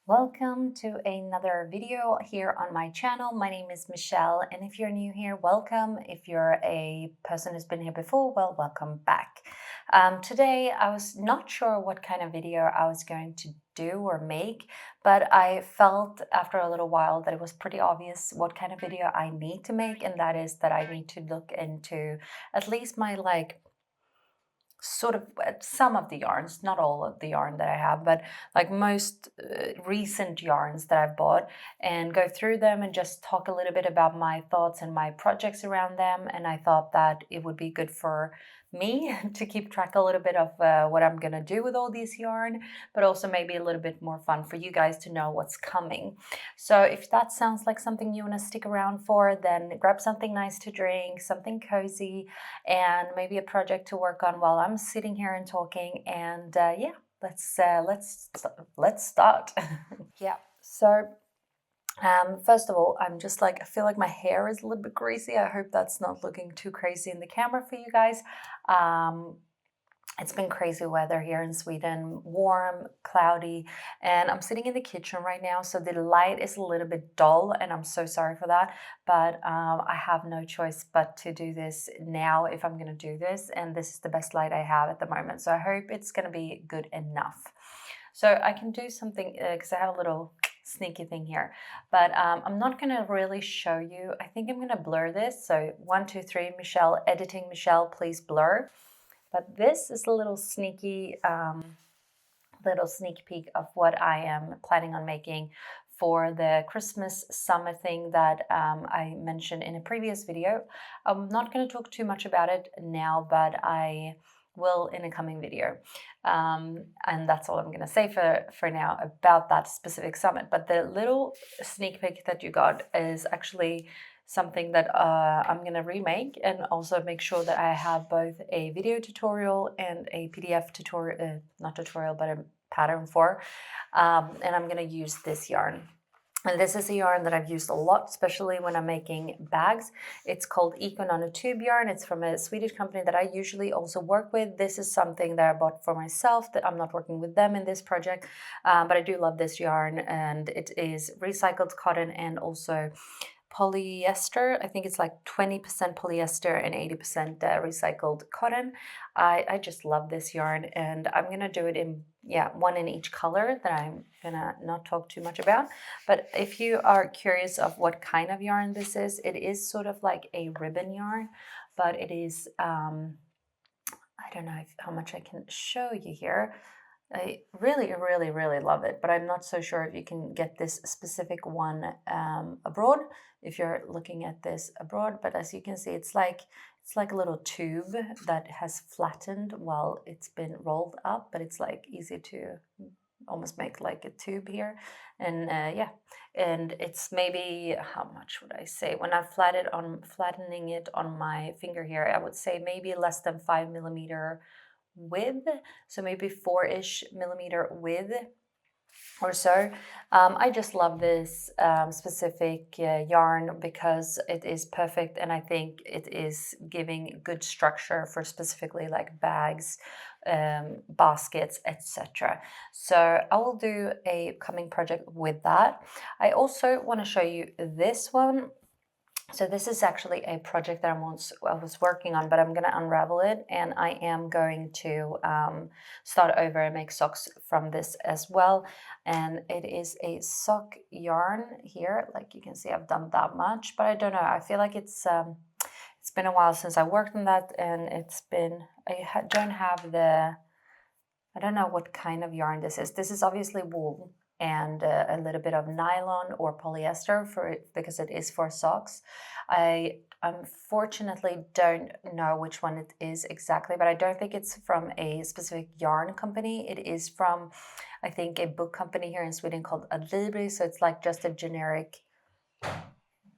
Welcome to another video here on my channel. My name is Michelle, and if you're new here, welcome. If you're a person who's been here before, well, welcome back. Today, I was not sure what kind of video I was going to do or make, but I felt after a little while that it was pretty obvious what kind of video I need to make, and that is that I need to look into at least my sort of some of the yarns, not all of the yarn that I have, but like most recent yarns that I've bought, and go through them and just talk a little bit about my thoughts and my projects around them. And I thought that it would be good for me to keep track a little bit of what I'm gonna do with all these yarn, but also maybe a little bit more fun for you guys to know what's coming. So if that sounds like something you want to stick around for, then grab something nice to drink, something cozy, and maybe a project to work on while I'm sitting here and talking. And yeah, let's start. Yeah. So first of all, I'm just like, I feel like my hair is a little bit greasy. I hope that's not looking too crazy in the camera for you guys. It's been crazy weather here in Sweden, warm, cloudy, and I'm sitting in the kitchen right now, so the light is a little bit dull, and I'm so sorry for that, but I have no choice but to do this now if I'm gonna do this, and this is the best light I have at the moment, so I hope it's gonna be good enough. So I can do something, because I have a little sneaky thing here, but I'm not gonna really show you. I think I'm gonna blur this, so 1, 2, 3, Michelle, editing Michelle, please blur. But this is a little sneak peek of what I am planning on making for the Christmas summer thing that I mentioned in a previous video. I'm not going to talk too much about it now, but I will in a coming video. And that's all I'm going to say for now about that specific summit. But the little sneak peek that you got is actually something that I'm going to remake, and also make sure that I have both a video tutorial and a PDF tutorial, not tutorial, but a pattern for. And I'm going to use this yarn. And this is a yarn that I've used a lot, especially when I'm making bags. It's called Eco Nano Tube yarn. It's from a Swedish company that I usually also work with. This is something that I bought for myself, that I'm not working with them in this project. But I do love this yarn, and it is recycled cotton and also polyester. I think it's like 20% polyester and 80% recycled cotton. I just love this yarn, and I'm gonna do it in one in each color that I'm gonna not talk too much about. But if you are curious of what kind of yarn this is, it is sort of like a ribbon yarn, but it is I don't know how much I can show you here. I really, really, really love it, but I'm not so sure if you can get this specific one abroad, if you're looking at this abroad. But as you can see, it's like a little tube that has flattened while it's been rolled up, but it's like easy to almost make like a tube here. And yeah, and it's maybe, how much would I say, when I'm flattening it on my finger here, I would say maybe less than 5mm width, so maybe 4-ish millimeter width or so. I just love this specific yarn because it is perfect, and I think it is giving good structure for specifically like bags, baskets, etc. So I will do a coming project with that. I also want to show you this one. So this is actually a project that I was working on, but I'm going to unravel it, and I am going to start over and make socks from this as well. And it is a sock yarn here. Like you can see, I've done that much, but I don't know. I feel like it's been a while since I worked on that, and I don't know what kind of yarn this is. This is obviously wool and a little bit of nylon or polyester because it is for socks. I unfortunately don't know which one it is exactly, but I don't think it's from a specific yarn company. It is from, I think, a book company here in Sweden called Adlibri. So it's like just a generic.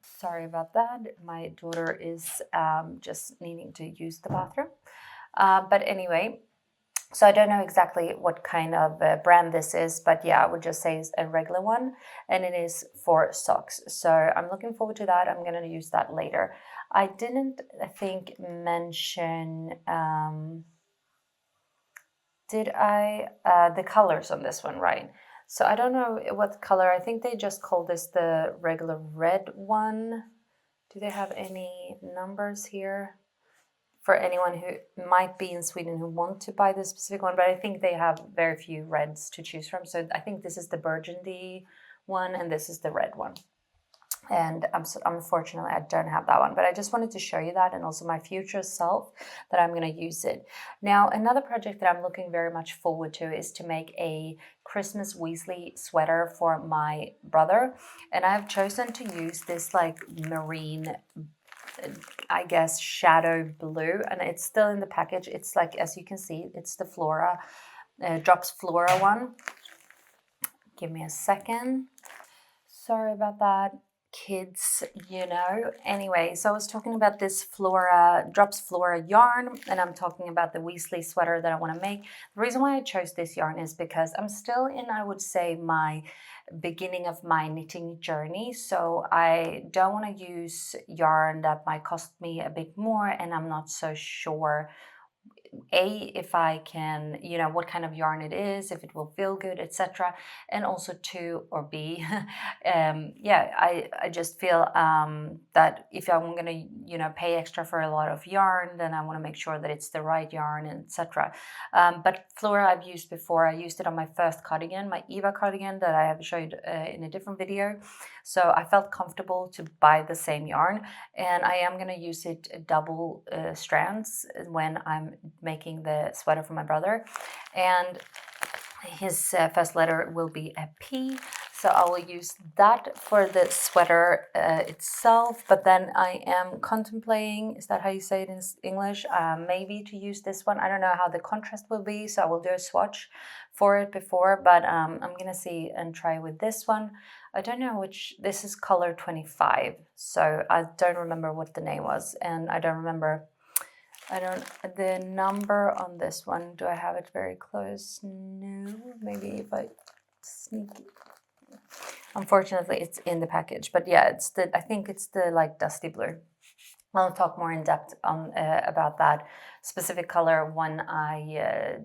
Sorry about that. My daughter is just needing to use the bathroom. But anyway, so I don't know exactly what kind of brand this is, but yeah, I would just say it's a regular one, and it is for socks. So I'm looking forward to that. I'm going to use that later. I didn't, I think, mention, did I, the colors on this one, right? So I don't know what color. I think they just call this the regular red one. Do they have any numbers here? For anyone who might be in Sweden who want to buy this specific one, but I think they have very few reds to choose from. So I think this is the burgundy one and this is the red one. And unfortunately, I don't have that one, but I just wanted to show you that, and also my future self, that I'm going to use it. Now, another project that I'm looking very much forward to is to make a Christmas Weasley sweater for my brother. And I've chosen to use this like marine, I guess, shadow blue, and it's still in the package. It's like, as you can see, it's the Flora, Drops Flora one. Give me a second. Sorry about that, kids, you know. Anyway, so I was talking about this Flora, Drops Flora yarn, and I'm talking about the Weasley sweater that I want to make. The reason why I chose this yarn is because I'm still in, I would say, my beginning of my knitting journey. So I don't want to use yarn that might cost me a bit more, and I'm not so sure if I can, you know, what kind of yarn it is, if it will feel good, etc. And also two, or B, yeah, I just feel that if I'm gonna, you know, pay extra for a lot of yarn, then I want to make sure that it's the right yarn, etc. But Flora I've used before. I used it on my first cardigan, my Eva cardigan that I have showed in a different video. So I felt comfortable to buy the same yarn, and I am going to use it double strands when I'm making the sweater for my brother. And his first letter will be a P, so I will use that for the sweater itself. But then I am contemplating, is that how you say it in English, maybe to use this one. I don't know how the contrast will be, so I will do a swatch for it before, but I'm gonna see and try with this one. I don't know which, this is color 25, so I don't remember what the name was, and I don't remember, the number on this one. Do I have it very close? No, maybe if I sneak it. Unfortunately, it's in the package, but yeah, I think it's the like dusty blue. I'll talk more in depth on about that specific color when I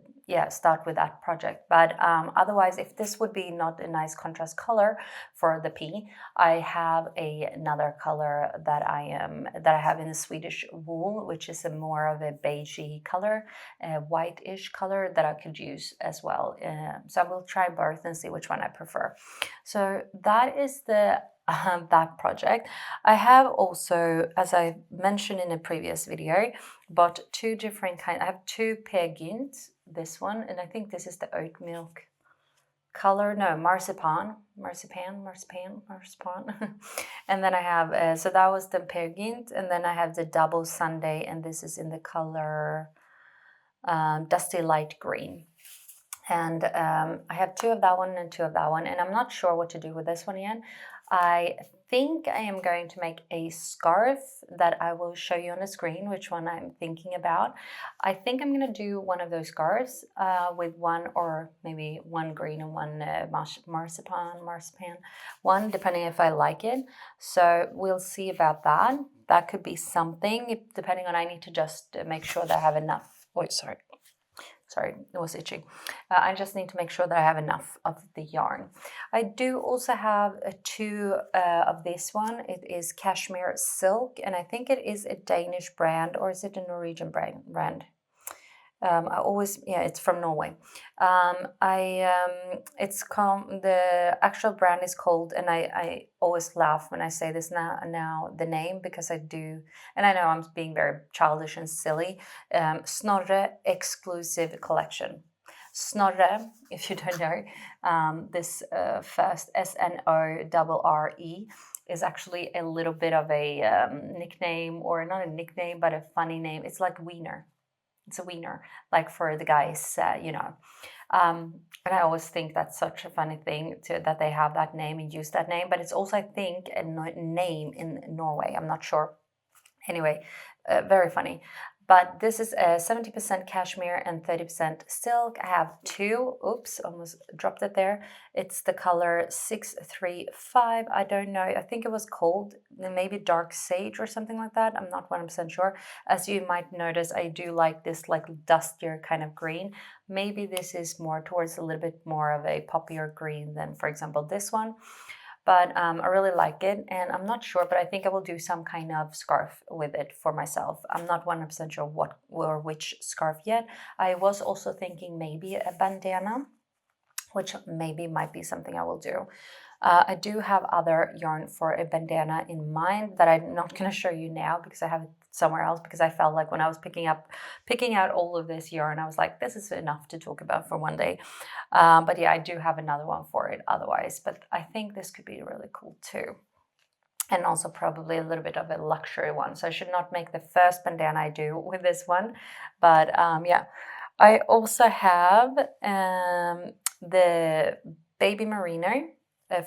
start with that project. But otherwise, if this would be not a nice contrast color for the P, I have another color that I have in the Swedish wool, which is a more of a beigey color, a whitish color that I could use as well. So I will try both and see which one I prefer. So that is the that project. I have also, as I mentioned in a previous video, bought two different kinds. I have two Peer Gynt, this one, and I think this is the oat milk color. No, marzipan. And then I have, so that was the Peer Gynt, and then I have the Double Sunday, and this is in the color Dusty Light Green. And I have two of that one and two of that one, and I'm not sure what to do with this one yet. I think I am going to make a scarf that I will show you on the screen, which one I'm thinking about. I think I'm going to do one of those scarves with one, or maybe one green and one marzipan one, depending if I like it. So we'll see about that. That could be something, depending on, I need to just make sure that I have enough. Oh, sorry, it was itching. I just need to make sure that I have enough of the yarn. I do also have two of this one. It is Cashmere Silk, and I think it is a Danish brand, or is it a Norwegian brand? It's from Norway. The actual brand is called, and I always laugh when I say this now the name, because I do, and I know I'm being very childish and silly. Snorre Exclusive Collection. Snorre, if you don't know, this first SNORRE is actually a little bit of a nickname, or not a nickname, but a funny name. It's like Wiener. It's a wiener, like for the guys, you know. And I always think that's such a funny thing that they have that name and use that name. But it's also, I think, a name in Norway. I'm not sure. Anyway, very funny. But this is a 70% cashmere and 30% silk. I have two. Oops, almost dropped it there. It's the color 635. I don't know. I think it was called maybe dark sage or something like that. I'm not 100% sure. As you might notice, I do like this like dustier kind of green. Maybe this is more towards a little bit more of a poppier green than, for example, this one. But I really like it, and I'm not sure, but I think I will do some kind of scarf with it for myself. I'm not 100% sure what or which scarf yet. I was also thinking maybe a bandana, which maybe might be something I will do. I do have other yarn for a bandana in mind that I'm not going to show you now because I have it somewhere else, because I felt like when I was picking out all of this yarn, I was like, this is enough to talk about for one day. But yeah, I do have another one for it otherwise, but I think this could be really cool too. And also probably a little bit of a luxury one. So I should not make the first bandana I do with this one. But yeah, I also have the baby merino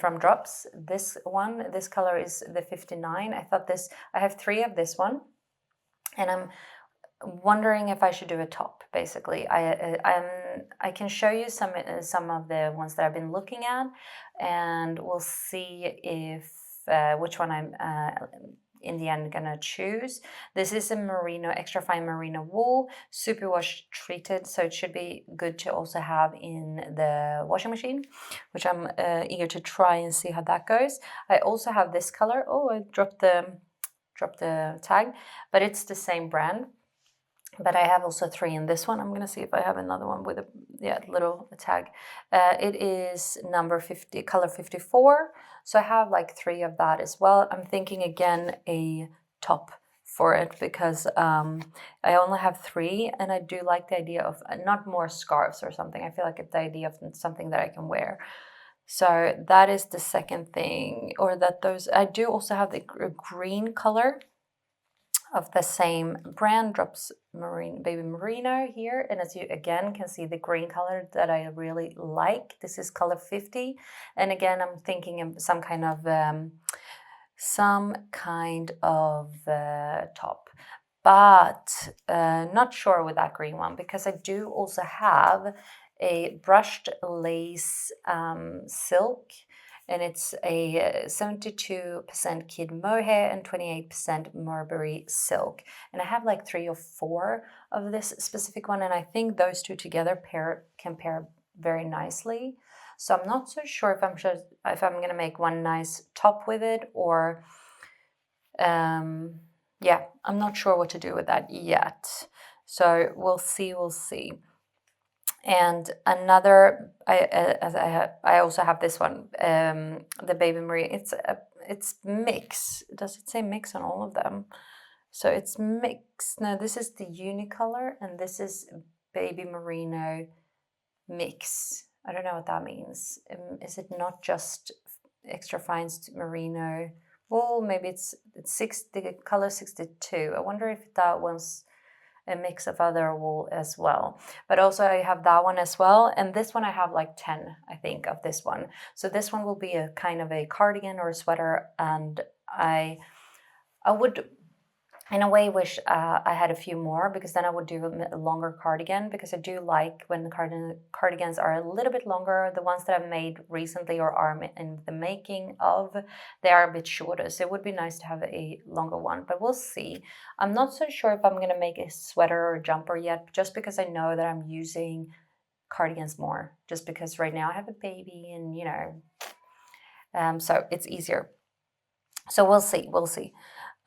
from Drops. This color is the 59. I have 3 of this one. And I'm wondering if I should do a top. Basically, I can show you some of the ones that I've been looking at, and we'll see if which one I'm in the end gonna choose. This is a merino, extra fine merino wool, superwash treated, so it should be good to also have in the washing machine, which I'm eager to try and see how that goes. I also have this color. Oh, I dropped the tag, but it's the same brand. But I have also 3 in this one. I'm going to see if I have another one with a little tag. It is number 50, color 54. So I have like 3 of that as well. I'm thinking again a top for it because I only have 3, and I do like the idea of not more scarves or something. I feel like it's the idea of something that I can wear. So that is the second thing, or that those. I do also have the green color of the same brand, Drops Baby Merino here. And as you again can see the green color that I really like. This is color 50. And again, I'm thinking of some kind of top. But not sure with that green one, because I do also have a brushed lace silk, and it's a 72% kid mohair and 28% Marbury silk. And I have like 3 or 4 of this specific one, and I think those two together can pair very nicely. So I'm not so sure if I'm gonna make one nice top with it, or yeah, I'm not sure what to do with that yet. So we'll see. And another, I also have this one, the Baby Marie. It's mix. Does it say mix on all of them? So it's mix. No, this is the unicolor, and this is Baby Merino mix. I don't know what that means. Is it not just extra fine merino wool? Maybe it's the color 62. I wonder if that one's a mix of other wool as well. But also I have that one as well, and this one I have like 10, I think, of this one. So this one will be a kind of a cardigan or a sweater, and I would in a way wish I had a few more, because then I would do a longer cardigan, because I do like when the cardigans are a little bit longer. The ones that I've made recently or are in the making of, they are a bit shorter, so it would be nice to have a longer one, but we'll see. I'm not so sure if I'm going to make a sweater or a jumper yet, just because I know that I'm using cardigans more, just because right now I have a baby, and so it's easier. So we'll see.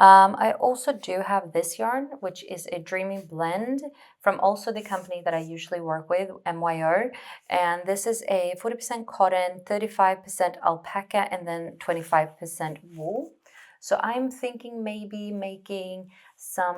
I also do have this yarn, which is a Dreamy Blend from also the company that I usually work with, MYO. And this is a 40% cotton, 35% alpaca, and then 25% wool. So I'm thinking maybe making some,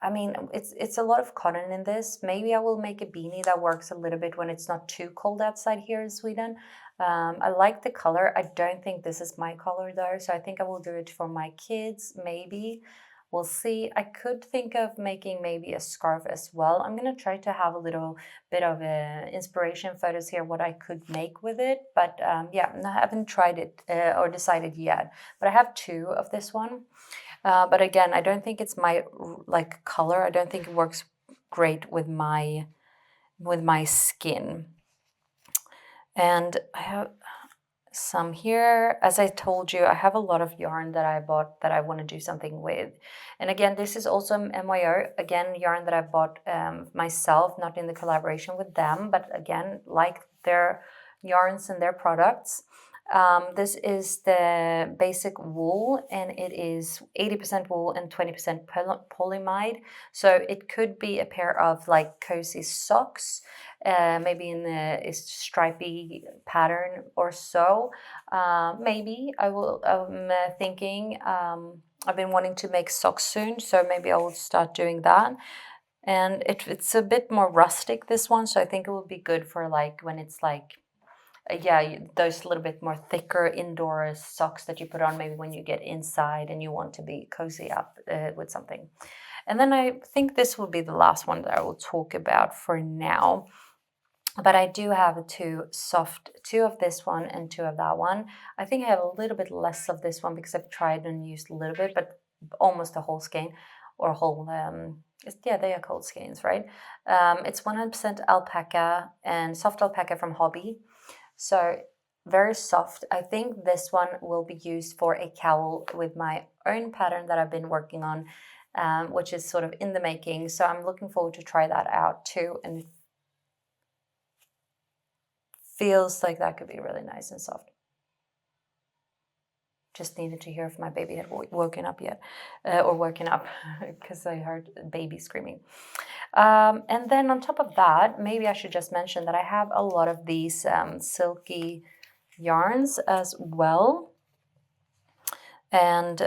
it's a lot of cotton in this. Maybe I will make a beanie that works a little bit when it's not too cold outside here in Sweden. I like the color. I don't think this is my color though, so I think I will do it for my kids, maybe. We'll see. I could think of making maybe a scarf as well. I'm going to try to have a little bit of inspiration photos here, what I could make with it. But yeah, I haven't tried it or decided yet. But I have 2 of this one. But again, I don't think it's my like color. I don't think it works great with my skin. And I have some here. As I told you, I have a lot of yarn that I bought that I want to do something with. And again, this is also MYO. Again, yarn that I bought myself, not in the collaboration with them, but again, like their yarns and their products. This is the basic wool, and it is 80% wool and 20% polyamide. So it could be a pair of like cozy socks, maybe in a stripy pattern or so. Maybe I'm thinking, I've been wanting to make socks soon, so maybe I will start doing that. And it's a bit more rustic, this one, so I think it will be good for like when it's like, yeah, those little bit more thicker indoor socks that you put on maybe when you get inside and you want to be cozy up with something. And then I think this will be the last one that I will talk about for now. But I do have two of this one and two of that one. I think I have a little bit less of this one because I've tried and used a little bit, but almost a whole skein or whole, yeah, they are called skeins, right? It's 100% alpaca and soft alpaca from Hobby. So very soft. I think this one will be used for a cowl with my own pattern that I've been working on, which is sort of in the making. So I'm looking forward to try that out too. And it feels like that could be really nice and soft. Just needed to hear if my baby had woken up yet, or woken up, because I heard baby screaming. And then on top of that, maybe I should just mention that I have a lot of these silky yarns as well. And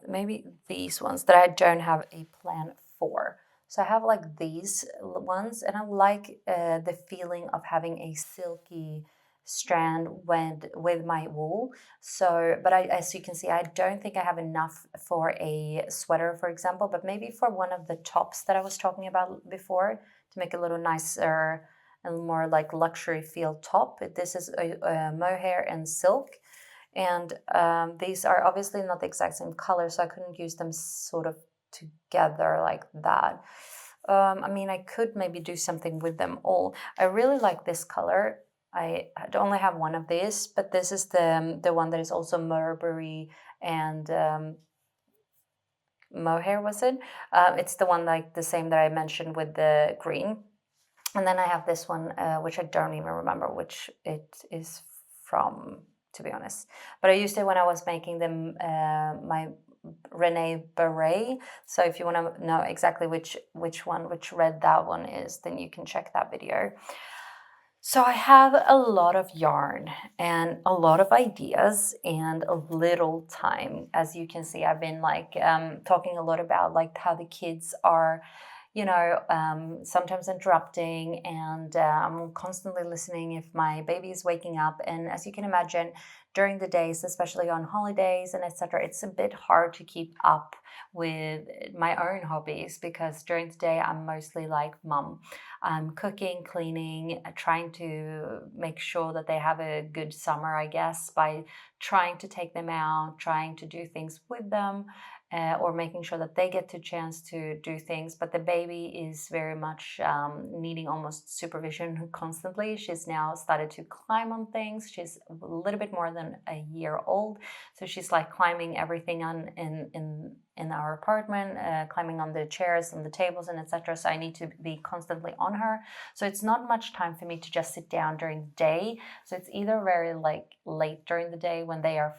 maybe these ones that I don't have a plan for. So I have like these ones, and I like the feeling of having a silky strand with my wool. So, but as you can see, I don't think I have enough for a sweater, for example, but maybe for one of the tops that I was talking about before to make a little nicer and more like luxury feel top. This is a mohair and silk. And these are obviously not the exact same color, so I couldn't use them sort of together like that. I mean, I could maybe do something with them all. I really like this color. I only have one of these, but this is the one that is also Mulberry and mohair, was it? It's the one like the same that I mentioned with the green. And then I have this one, which I don't even remember which it is from, to be honest. But I used it when I was making them my Renee Beret. So if you want to know exactly which red that one is, then you can check that video. So I have a lot of yarn and a lot of ideas and a little time. As you can see, I've been like talking a lot about like how the kids are, sometimes interrupting, and I'm constantly listening if my baby is waking up. And as you can imagine, during the days, especially on holidays and etc., it's a bit hard to keep up with my own hobbies because during the day I'm mostly like mom. I'm cooking, cleaning, trying to make sure that they have a good summer, I guess, by trying to take them out, trying to do things with them, or making sure that they get the chance to do things. But the baby is very much needing almost supervision constantly. She's now started to climb on things. She's a little bit more than a year old, so she's like climbing everything on in our apartment, climbing on the chairs and the tables and etc. So I need to be constantly on her. So it's not much time for me to just sit down during the day. So it's either very like late during the day when they are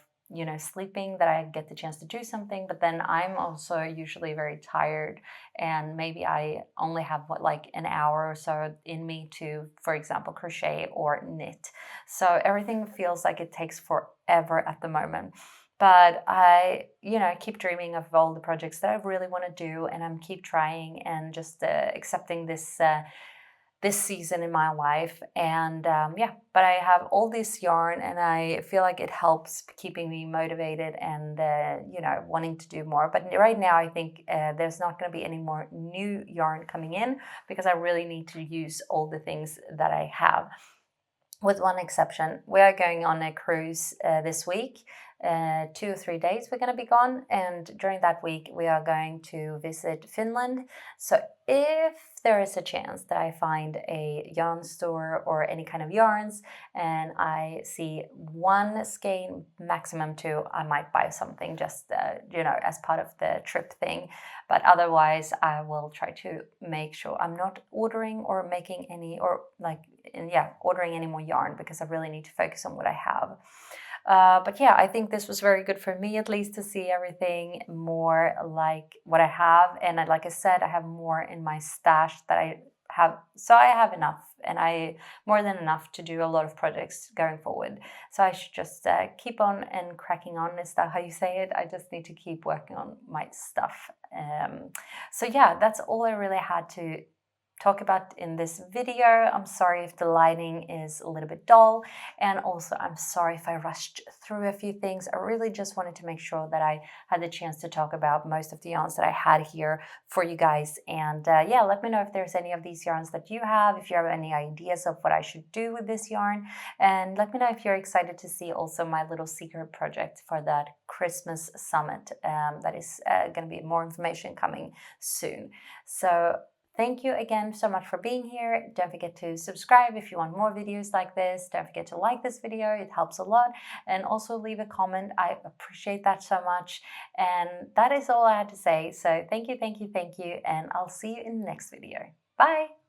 sleeping that I get the chance to do something, but then I'm also usually very tired, and maybe I only have like an hour or so in me to, for example, crochet or knit. So everything feels like it takes forever at the moment. But I keep dreaming of all the projects that I really want to do, and I'm keep trying and just accepting this season in my life. And but I have all this yarn, and I feel like it helps keeping me motivated and wanting to do more. But right now I think there's not going to be any more new yarn coming in because I really need to use all the things that I have. with one exception. We are going on a cruise this week. 2 or 3 days we're going to be gone, and during that week we are going to visit Finland. So if there is a chance that I find a yarn store or any kind of yarns and I see one skein, maximum two, I might buy something just as part of the trip thing. But otherwise I will try to make sure I'm not ordering or making any, or ordering any more yarn, because I really need to focus on what I have. But yeah, I think this was very good for me, at least, to see everything more like what I have. And like I said, I have more in my stash that I have. So I have enough, and more than enough to do a lot of projects going forward. So I should just keep on and cracking on. Is that how you say it? I just need to keep working on my stuff. So yeah, that's all I really had to talk about in this video. I'm sorry if the lighting is a little bit dull, and also I'm sorry if I rushed through a few things. I really just wanted to make sure that I had the chance to talk about most of the yarns that I had here for you guys. And yeah, let me know if there's any of these yarns that you have, if you have any ideas of what I should do with this yarn, and let me know if you're excited to see also my little secret project for that Christmas summit. That is going to be more information coming soon. So thank you again so much for being here. Don't forget to subscribe if you want more videos like this. Don't forget to like this video, it helps a lot. And also leave a comment, I appreciate that so much. And that is all I had to say. So thank you, and I'll see you in the next video. Bye!